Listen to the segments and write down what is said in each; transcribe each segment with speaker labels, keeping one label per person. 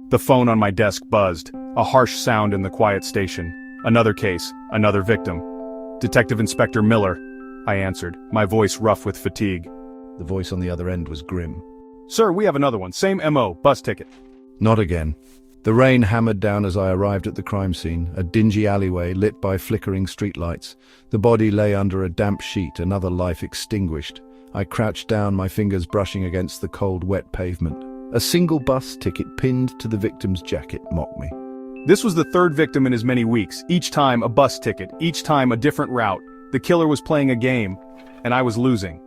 Speaker 1: The phone on my desk buzzed, a harsh sound in the quiet station. Another case, another victim. "Detective Inspector Miller," I answered, my voice rough with fatigue.
Speaker 2: The voice on the other end was grim.
Speaker 1: "Sir, we have another one. Same MO, bus ticket."
Speaker 2: Not again. The rain hammered down as I arrived at the crime scene, a dingy alleyway lit by flickering streetlights. The body lay under a damp sheet, another life extinguished. I crouched down, my fingers brushing against the cold, wet pavement. A single bus ticket pinned to the victim's jacket mocked me.
Speaker 1: This was the third victim in as many weeks, each time a bus ticket, each time a different route. The killer was playing a game, and I was losing.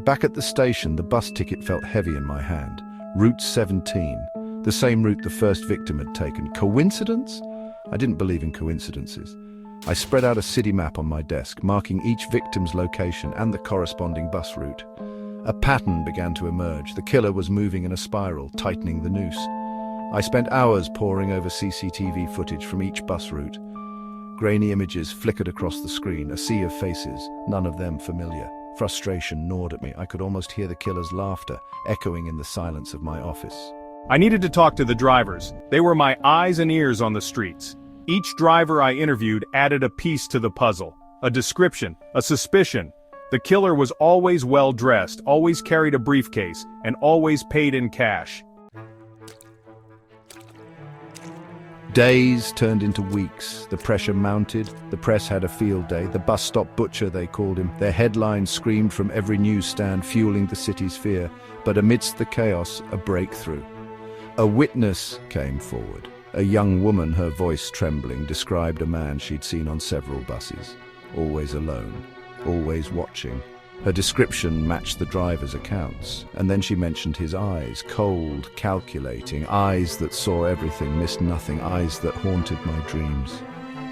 Speaker 2: Back at the station, the bus ticket felt heavy in my hand. Route 17, the same route the first victim had taken. Coincidence? I didn't believe in coincidences. I spread out a city map on my desk, marking each victim's location and the corresponding bus route. A pattern began to emerge. The killer was moving in a spiral, tightening the noose. I spent hours poring over CCTV footage from each bus route. Grainy images flickered across the screen, a sea of faces, none of them familiar. Frustration gnawed at me. I could almost hear the killer's laughter, echoing in the silence of my office.
Speaker 1: I needed to talk to the drivers. They were my eyes and ears on the streets. Each driver I interviewed added a piece to the puzzle. A description, a suspicion. The killer was always well-dressed, always carried a briefcase, and always paid in cash.
Speaker 2: Days turned into weeks. The pressure mounted. The press had a field day. The bus stop butcher, they called him. Their headlines screamed from every newsstand, fueling the city's fear. But amidst the chaos, a breakthrough. A witness came forward. A young woman, her voice trembling, described a man she'd seen on several buses. Always alone, always watching. Her description matched the driver's accounts. And then she mentioned his eyes, cold, calculating, eyes that saw everything, missed nothing, eyes that haunted my dreams.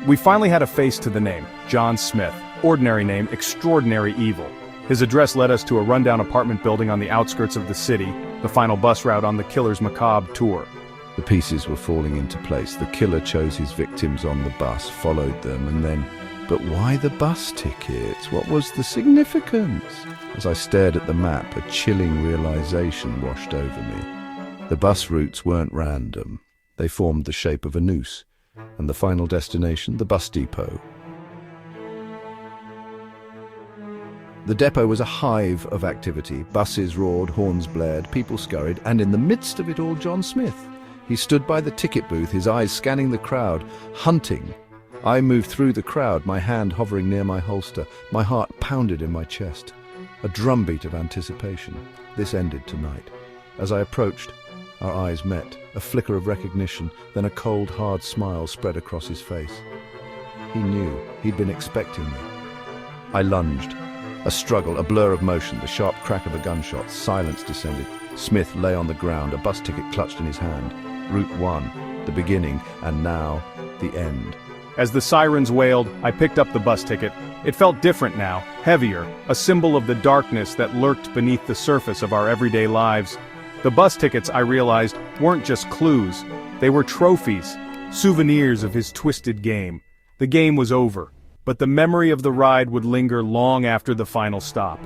Speaker 1: We finally had a face to the name, John Smith. Ordinary name, extraordinary evil. His address led us to a rundown apartment building on the outskirts of the city, the final bus route on the killer's macabre tour.
Speaker 2: The pieces were falling into place. The killer chose his victims on the bus, followed them, and then... But why the bus tickets? What was the significance? As I stared at the map, a chilling realization washed over me. The bus routes weren't random. They formed the shape of a noose. And the final destination, the bus depot. The depot was a hive of activity. Buses roared, horns blared, people scurried, and in the midst of it all, John Smith. He stood by the ticket booth, his eyes scanning the crowd, hunting. I moved through the crowd, my hand hovering near my holster. My heart pounded in my chest. A drumbeat of anticipation. This ended tonight. As I approached, our eyes met. A flicker of recognition, then a cold, hard smile spread across his face. He knew. He'd been expecting me. I lunged. A struggle, a blur of motion, the sharp crack of a gunshot. Silence descended. Smith lay on the ground, a bus ticket clutched in his hand. Route 1, the beginning, and now, the end.
Speaker 1: As the sirens wailed, I picked up the bus ticket. It felt different now, heavier, a symbol of the darkness that lurked beneath the surface of our everyday lives. The bus tickets, I realized, weren't just clues. They were trophies, souvenirs of his twisted game. The game was over, but the memory of the ride would linger long after the final stop.